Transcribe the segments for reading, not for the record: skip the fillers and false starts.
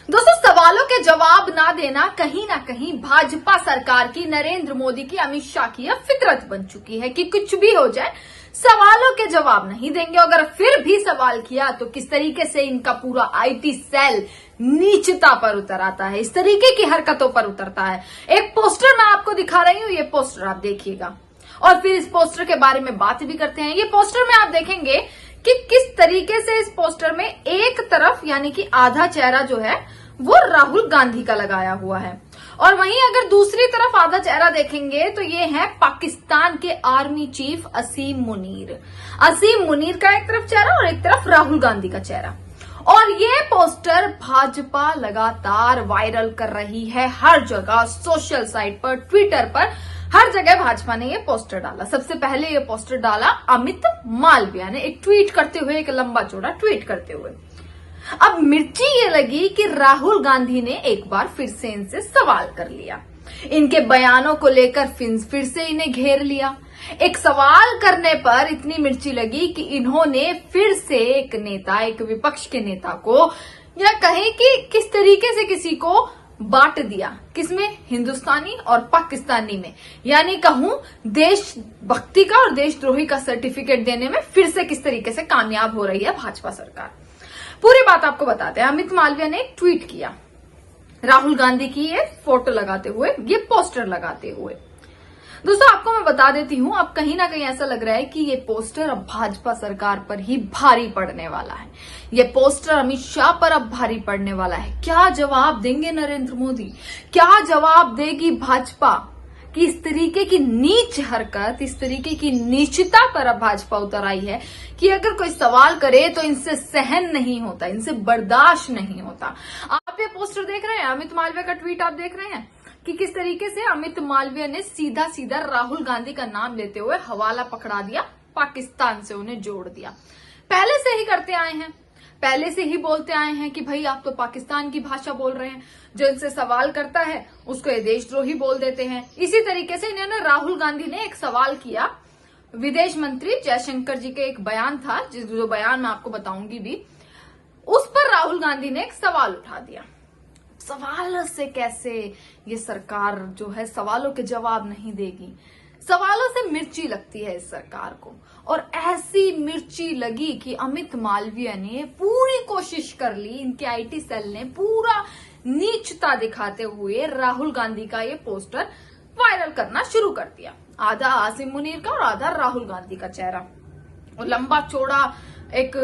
दोस्तों, सवालों के जवाब ना कहीं भाजपा सरकार की, नरेंद्र मोदी की, अमित शाह की यह फितरत बन चुकी है कि कुछ भी हो जाए सवालों के जवाब नहीं देंगे। अगर फिर भी सवाल किया तो किस तरीके से इनका पूरा आईटी सेल नीचता पर उतर आता है, इस तरीके की हरकतों पर उतरता है। एक पोस्टर मैं आपको दिखा रही हूं, ये पोस्टर आप देखिएगा और फिर इस पोस्टर के बारे में बात भी करते हैं। ये पोस्टर में आप देखेंगे कि किस तरीके से इस पोस्टर में एक तरफ यानी कि आधा चेहरा जो है वो राहुल गांधी का लगाया हुआ है और वहीं अगर दूसरी तरफ आधा चेहरा देखेंगे तो ये है पाकिस्तान के आर्मी चीफ असीम मुनीर। असीम मुनीर का एक तरफ चेहरा और एक तरफ राहुल गांधी का चेहरा। और ये पोस्टर भाजपा लगातार वायरल कर रही है, हर जगह, सोशल साइट पर, ट्विटर पर, हर जगह भाजपा ने ये पोस्टर डाला। सबसे पहले ये पोस्टर डाला अमित मालविया ने, एक ट्वीट करते हुए, एक लंबा चौड़ा ट्वीट करते हुए। अब मिर्ची ये लगी कि राहुल गांधी ने एक बार फिर से इनसे सवाल कर लिया, इनके बयानों को लेकर फिर से इन्हें घेर लिया। एक सवाल करने पर इतनी मिर्ची लगी कि इन्होंने फिर से एक नेता, एक विपक्ष के नेता को, या कहें कि किस तरीके से किसी को बांट दिया, किसमें, हिंदुस्तानी और पाकिस्तानी में, यानी कहूं देशभक्ति का और देशद्रोही का सर्टिफिकेट देने में फिर से किस तरीके से कामयाब हो रही है भाजपा सरकार। पूरी बात आपको बताते हैं। अमित मालविया ने एक ट्वीट किया राहुल गांधी की ये फोटो लगाते हुए, ये पोस्टर लगाते हुए। दोस्तों, आपको मैं बता देती हूं, अब कहीं ना कहीं ऐसा लग रहा है कि ये पोस्टर अब भाजपा सरकार पर ही भारी पड़ने वाला है। ये पोस्टर अमित शाह पर अब भारी पड़ने वाला है। क्या जवाब देंगे नरेंद्र मोदी, क्या जवाब देगी भाजपा कि इस तरीके की नीच हरकत, इस तरीके की नीचता पर अब भाजपा उतर आई है कि अगर कोई सवाल करे तो इनसे सहन नहीं होता, इनसे बर्दाश्त नहीं होता। आप ये पोस्टर देख रहे हैं, अमित मालविया का ट्वीट आप देख रहे हैं कि किस तरीके से अमित मालविया ने सीधा सीधा राहुल गांधी का नाम लेते हुए हवाला पकड़ा दिया, पाकिस्तान से उन्हें जोड़ दिया। पहले से ही करते आए हैं, पहले से ही बोलते आए हैं कि भाई आप तो पाकिस्तान की भाषा बोल रहे हैं, जो इनसे सवाल करता है उसको ये देशद्रोही बोल देते हैं। इसी तरीके से इन्होंने, राहुल गांधी ने एक सवाल किया, विदेश मंत्री जयशंकर जी के एक बयान था, जो बयान मैं आपको बताऊंगी भी, उस पर राहुल गांधी ने एक सवाल उठा दिया। सवाल से कैसे ये सरकार जो है सवालों के जवाब नहीं देगी, सवालों से मिर्ची लगती है इस सरकार को। और ऐसी मिर्ची लगी कि अमित मालविया ने पूरी कोशिश कर ली, इनके आईटी सेल ने पूरा नीचता दिखाते हुए राहुल गांधी का ये पोस्टर वायरल करना शुरू कर दिया। आधा आसिम मुनीर का और आधा राहुल गांधी का चेहरा, और लंबा चौड़ा एक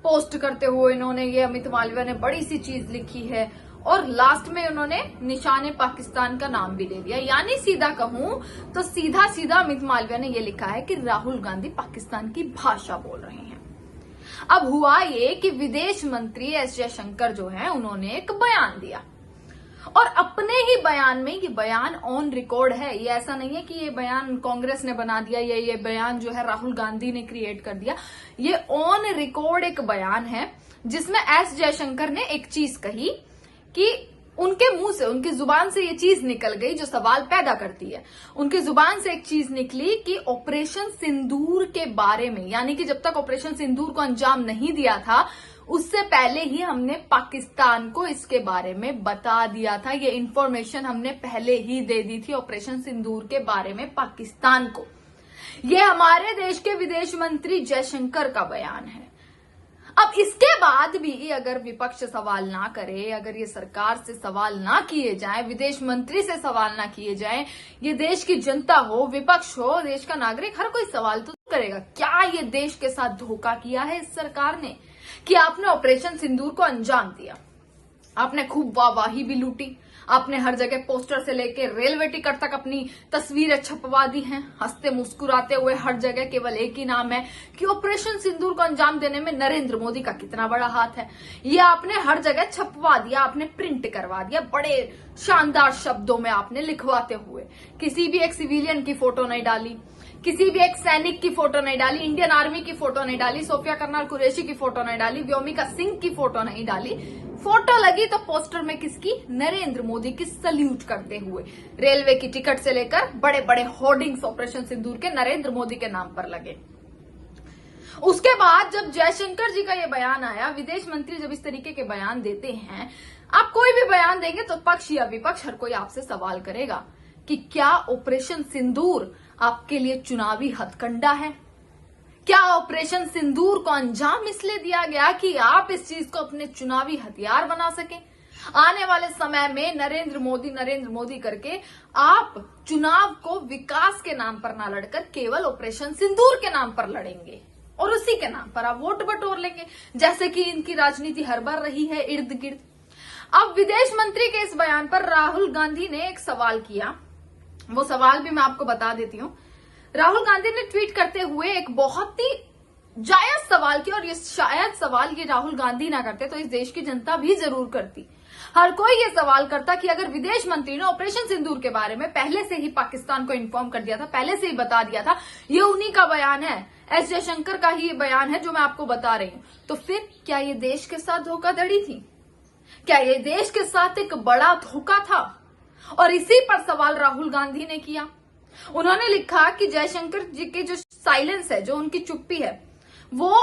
पोस्ट करते हुए इन्होंने, ये अमित मालविया ने बड़ी सी चीज लिखी है और लास्ट में उन्होंने निशाने पाकिस्तान का नाम भी ले लिया। यानी सीधा कहूं तो सीधा सीधा अमित मालविया ने ये लिखा है कि राहुल गांधी पाकिस्तान की भाषा बोल रहे हैं। अब हुआ ये कि विदेश मंत्री एस जयशंकर जो है, उन्होंने एक बयान दिया और अपने ही बयान में, ये बयान ऑन रिकॉर्ड है, ये ऐसा नहीं है कि ये बयान कांग्रेस ने बना दिया या ये बयान जो है राहुल गांधी ने क्रिएट कर दिया। ये ऑन रिकॉर्ड एक बयान है जिसमें एस जयशंकर ने एक चीज कही कि उनके मुंह से, उनकी जुबान से ये चीज निकल गई जो सवाल पैदा करती है। उनकी जुबान से एक चीज निकली कि ऑपरेशन सिंदूर के बारे में, यानी कि जब तक ऑपरेशन सिंदूर को अंजाम नहीं दिया था उससे पहले ही हमने पाकिस्तान को इसके बारे में बता दिया था, ये इंफॉर्मेशन हमने पहले ही दे दी थी ऑपरेशन सिंदूर के बारे में पाकिस्तान को। ये हमारे देश के विदेश मंत्री जयशंकर का बयान है। अब इसके बाद भी अगर विपक्ष सवाल ना करे, अगर ये सरकार से सवाल ना किए जाए, विदेश मंत्री से सवाल ना किए जाए, ये देश की जनता हो, विपक्ष हो, देश का नागरिक, हर कोई सवाल तो करेगा, क्या ये देश के साथ धोखा किया है इस सरकार ने कि आपने ऑपरेशन सिंदूर को अंजाम दिया, आपने खूब वाहवाही भी लूटी, आपने हर जगह पोस्टर से लेके रेलवे टिकट तक अपनी तस्वीरें छपवा दी हैं, हंसते मुस्कुराते हुए हर जगह केवल एक ही नाम है कि ऑपरेशन सिंदूर को अंजाम देने में नरेंद्र मोदी का कितना बड़ा हाथ है। ये आपने हर जगह छपवा दिया, आपने प्रिंट करवा दिया, बड़े शानदार शब्दों में आपने लिखवाते हुए। किसी भी एक सिविलियन की फोटो नहीं डाली, किसी भी एक सैनिक की फोटो नहीं डाली, इंडियन आर्मी की फोटो नहीं डाली, सोफिया कर्नल कुरैशी की फोटो नहीं डाली, व्योमिका सिंह की फोटो नहीं डाली। फोटो लगी तो पोस्टर में किसकी? नरेंद्र मोदी की सल्यूट करते हुए। रेलवे की टिकट से लेकर बड़े बड़े होर्डिंग्स ऑपरेशन सिंदूर के नरेंद्र मोदी के नाम पर लगे। उसके बाद जब जयशंकर जी का ये बयान आया, विदेश मंत्री जब इस तरीके के बयान देते हैं, आप कोई भी बयान देंगे तो पक्ष या विपक्ष हर कोई आपसे सवाल करेगा कि क्या ऑपरेशन सिंदूर आपके लिए चुनावी हथकंडा है? क्या ऑपरेशन सिंदूर को अंजाम इसलिए दिया गया कि आप इस चीज को अपने चुनावी हथियार बना सकें? आने वाले समय में नरेंद्र मोदी करके आप चुनाव को विकास के नाम पर ना लड़कर केवल ऑपरेशन सिंदूर के नाम पर लड़ेंगे और उसी के नाम पर आप वोट बटोर लेंगे, जैसे कि इनकी राजनीति हर बार रही है इर्द गिर्द। अब विदेश मंत्री के इस बयान पर राहुल गांधी ने एक सवाल किया, वो सवाल भी मैं आपको बता देती हूँ। राहुल गांधी ने ट्वीट करते हुए एक बहुत ही जायज सवाल किया, और ये शायद सवाल ये राहुल गांधी ना करते तो इस देश की जनता भी जरूर करती। हर कोई ये सवाल करता कि अगर विदेश मंत्री ने ऑपरेशन सिंदूर के बारे में पहले से ही पाकिस्तान को इन्फॉर्म कर दिया था, पहले से ही बता दिया था, ये उन्हीं का बयान है, एस जयशंकर का ही ये बयान है जो मैं आपको बता रही हूँ, तो फिर क्या ये देश के साथ धोखाधड़ी थी? क्या ये देश के साथ एक बड़ा धोखा था? और इसी पर सवाल राहुल गांधी ने किया। उन्होंने लिखा कि जयशंकर जी के जो साइलेंस है, जो उनकी चुप्पी है, वो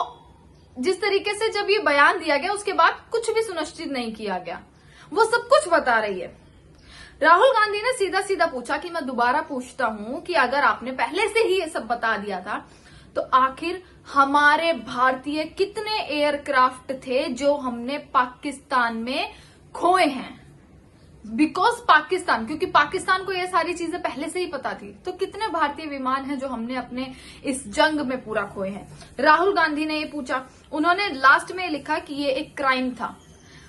जिस तरीके से जब ये बयान दिया गया उसके बाद कुछ भी सुनिश्चित नहीं किया गया, वो सब कुछ बता रही है। राहुल गांधी ने सीधा सीधा पूछा कि मैं दोबारा पूछता हूं कि अगर आपने पहले से ही ये सब बता दिया था तो आखिर हमारे भारतीय कितने एयरक्राफ्ट थे जो हमने पाकिस्तान में खोए हैं? बिकॉज पाकिस्तान, क्योंकि पाकिस्तान को ये सारी चीजें पहले से ही पता थी, तो कितने भारतीय विमान हैं जो हमने अपने इस जंग में पूरा खोए हैं? राहुल गांधी ने ये पूछा। उन्होंने लास्ट में लिखा कि ये एक क्राइम था,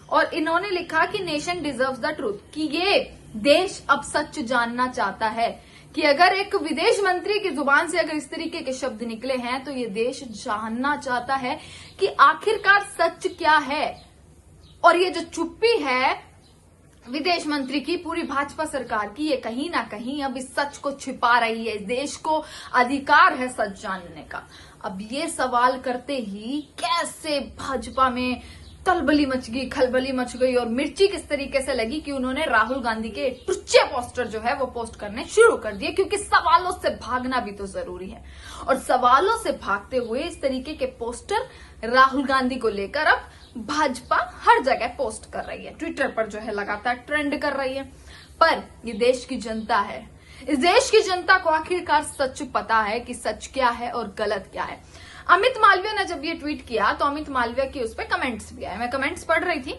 और इन्होंने लिखा कि नेशन डिजर्व्स द ट्रूथ, कि ये देश अब सच जानना चाहता है, कि अगर एक विदेश मंत्री की जुबान से अगर इस तरीके के शब्द निकले हैं तो ये देश जानना चाहता है कि आखिरकार सच क्या है। और ये जो चुप्पी है विदेश मंत्री की, पूरी भाजपा सरकार की, ये कहीं ना कहीं अब इस सच को छिपा रही है। इस देश को अधिकार है सच जानने का। अब ये सवाल करते ही कैसे भाजपा में तलबली मच गई, खलबली मच गई, और मिर्ची किस तरीके से लगी कि उन्होंने राहुल गांधी के टुच्चे पोस्टर जो है वो पोस्ट करने शुरू कर दिए, क्योंकि सवालों से भागना भी तो जरूरी है। और सवालों से भागते हुए इस तरीके के पोस्टर राहुल गांधी को लेकर अब भाजपा हर जगह पोस्ट कर रही है, ट्विटर पर जो है लगातार ट्रेंड कर रही है। पर ये देश की जनता है, इस देश की जनता को आखिरकार सच पता है कि सच क्या है और गलत क्या है। अमित मालवीय ने जब ये ट्वीट किया तो अमित मालवीय के उस पर कमेंट्स भी आए। मैं कमेंट्स पढ़ रही थी,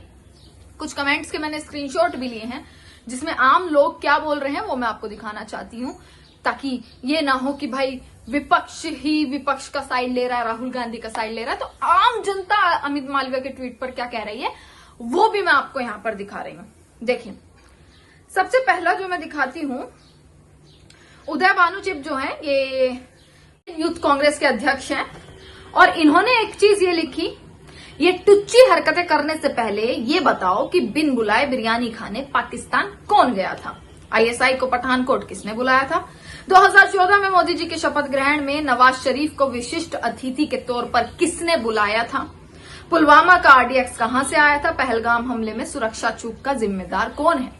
कुछ कमेंट्स के मैंने स्क्रीनशॉट भी लिए हैं, जिसमें आम लोग क्या बोल रहे हैं वो मैं आपको दिखाना चाहती हूँ, ताकि ये ना हो कि भाई विपक्ष ही विपक्ष का साइड ले रहा है, राहुल गांधी का साइड ले रहा है। तो आम जनता अमित मालवीय के ट्वीट पर क्या कह रही है वो भी मैं आपको यहां पर दिखा रही हूँ। देखिए, सबसे पहला जो मैं दिखाती हूँ, उदय भानुचिप जो है ये यूथ कांग्रेस के अध्यक्ष हैं, और इन्होंने एक चीज ये लिखी, ये टुच्ची हरकतें करने से पहले ये बताओ कि बिन बुलाए बिरयानी खाने पाकिस्तान कौन गया था? आईएसआई को पठानकोट किसने बुलाया था? 2014 में मोदी जी के शपथ ग्रहण में नवाज शरीफ को विशिष्ट अतिथि के तौर पर किसने बुलाया था? पुलवामा का आरडीएक्स कहां से आया था? पहलगाम हमले में सुरक्षा चूक का जिम्मेदार कौन है?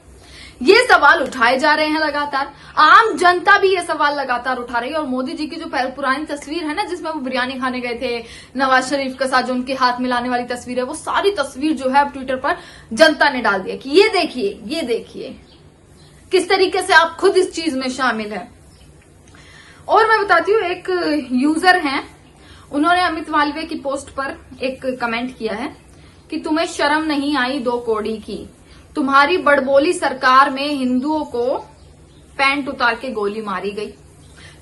ये सवाल उठाए जा रहे हैं लगातार। आम जनता भी ये सवाल लगातार उठा रही है। और मोदी जी की जो पुरानी तस्वीर है ना, जिसमें वो बिरयानी खाने गए थे नवाज शरीफ के साथ, जो उनके हाथ मिलाने वाली तस्वीर है, वो सारी तस्वीर जो है अब ट्विटर पर जनता ने डाल दी है कि ये देखिए किस तरीके से आप खुद इस चीज में शामिल है। और मैं बताती हूँ, एक यूजर हैं, उन्होंने अमित मालवीय की पोस्ट पर एक कमेंट किया है कि तुम्हें शर्म नहीं आई 2 कौड़ी की? तुम्हारी बड़बोली सरकार में हिंदुओं को पैंट उतार के गोली मारी गई।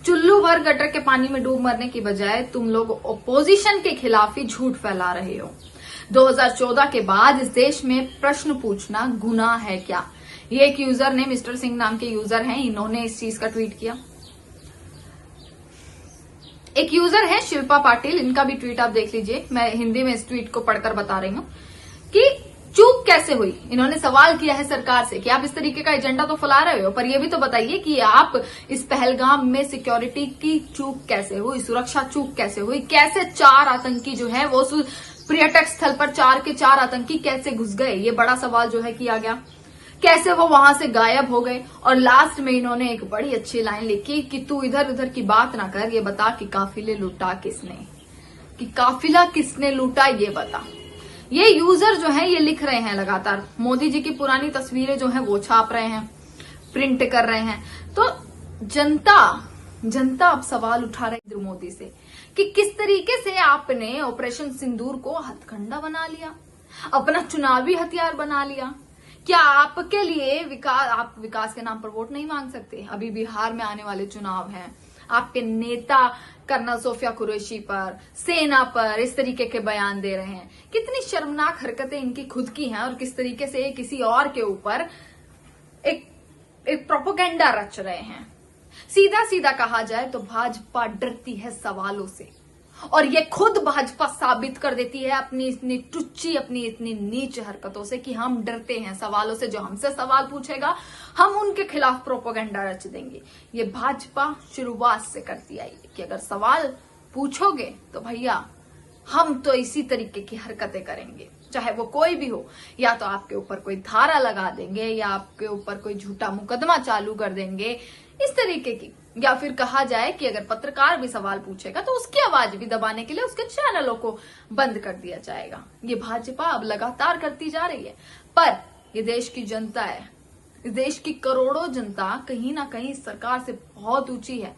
चुल्लू भर गटर के पानी में डूब मरने की बजाय तुम लोग ओपोजिशन के खिलाफ ही झूठ फैला रहे हो। 2014 के बाद इस देश में प्रश्न पूछना गुनाह है क्या? ये एक यूजर ने, मिस्टर सिंह नाम के यूजर हैं, इन्होंने इस चीज का ट्वीट किया। एक यूजर है शिल्पा पाटिल, इनका भी ट्वीट आप देख लीजिए। मैं हिंदी में इस ट्वीट को पढ़कर बता रही हूँ कि चूक कैसे हुई। इन्होंने सवाल किया है सरकार से कि आप इस तरीके का एजेंडा तो फैला रहे हो, पर यह भी तो बताइए कि आप इस पहलगाम में सिक्योरिटी की चूक कैसे हुई, सुरक्षा चूक कैसे हुई, कैसे 4 आतंकी जो है वो पर्यटक स्थल पर 4 के 4 आतंकी कैसे घुस गए, ये बड़ा सवाल जो है किया गया। कैसे वो वहां से गायब हो गए। और लास्ट में इन्होंने एक बड़ी अच्छी लाइन लिखी कि तू इधर उधर की बात ना कर, ये बता कि काफिले लुटा किसने। कि काफिला किसने लूटा ये बता। ये यूजर जो है ये लिख रहे हैं लगातार, मोदी जी की पुरानी तस्वीरें जो है वो छाप रहे हैं, प्रिंट कर रहे हैं। तो जनता अब सवाल उठा रही है नरेंद्र मोदी से कि किस तरीके से आपने ऑपरेशन सिंदूर को हथकंडा बना लिया, अपना चुनावी हथियार बना लिया। क्या आपके लिए आप विकास के नाम पर वोट नहीं मांग सकते? अभी बिहार में आने वाले चुनाव हैं, आपके नेता कर्नल सोफिया कुरैशी पर, सेना पर इस तरीके के बयान दे रहे हैं। कितनी शर्मनाक हरकतें इनकी खुद की हैं और किस तरीके से किसी और के ऊपर एक प्रोपेगेंडा रच रहे हैं। सीधा सीधा कहा जाए तो भाजपा डरती है सवालों से, और ये खुद भाजपा साबित कर देती है अपनी इतनी टुच्ची, अपनी इतनी नीच हरकतों से कि हम डरते हैं सवालों से। जो हमसे सवाल पूछेगा हम उनके खिलाफ प्रोपेगेंडा रच देंगे। ये भाजपा शुरुआत से करती आई है कि अगर सवाल पूछोगे तो भैया हम तो इसी तरीके की हरकतें करेंगे, चाहे वो कोई भी हो। या तो आपके ऊपर कोई धारा लगा देंगे, या आपके ऊपर कोई झूठा मुकदमा चालू कर देंगे, इस तरीके की। या फिर कहा जाए कि अगर पत्रकार भी सवाल पूछेगा तो उसकी आवाज भी दबाने के लिए उसके चैनलों को बंद कर दिया जाएगा। ये भाजपा अब लगातार करती जा रही है। पर ये देश की जनता है, इस देश की करोड़ों जनता कहीं ना कहीं सरकार से बहुत ऊंची है,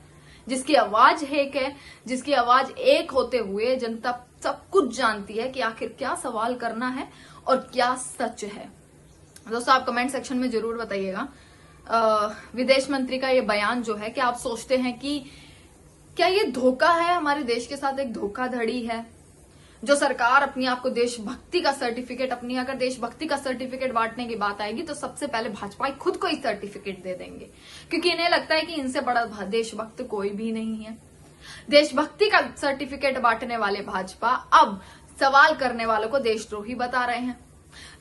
जिसकी आवाज एक है, जिसकी आवाज एक होते हुए जनता सब कुछ जानती है कि आखिर क्या सवाल करना है और क्या सच है। दोस्तों आप कमेंट सेक्शन में जरूर बताइएगा विदेश मंत्री का ये बयान जो है, कि आप सोचते हैं कि क्या ये धोखा है, हमारे देश के साथ एक धोखाधड़ी है। जो सरकार अपनी आपको देशभक्ति का सर्टिफिकेट, अपनी अगर देशभक्ति का सर्टिफिकेट बांटने की बात आएगी तो सबसे पहले भाजपा खुद को ही सर्टिफिकेट दे देंगे, क्योंकि इन्हें लगता है कि इनसे बड़ा देशभक्त कोई भी नहीं है। देशभक्ति का सर्टिफिकेट बांटने वाले भाजपा अब सवाल करने वालों को देशद्रोही बता रहे हैं।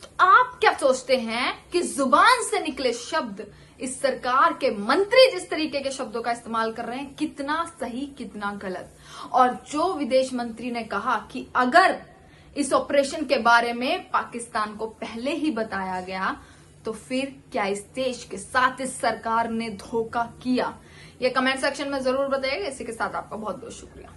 तो आप क्या सोचते हैं कि जुबान से निकले शब्द, इस सरकार के मंत्री जिस तरीके के शब्दों का इस्तेमाल कर रहे हैं, कितना सही कितना गलत? और जो विदेश मंत्री ने कहा कि अगर इस ऑपरेशन के बारे में पाकिस्तान को पहले ही बताया गया तो फिर क्या इस देश के साथ इस सरकार ने धोखा किया? ये कमेंट सेक्शन में जरूर बताइएगा। इसी के साथ आपका बहुत बहुत शुक्रिया।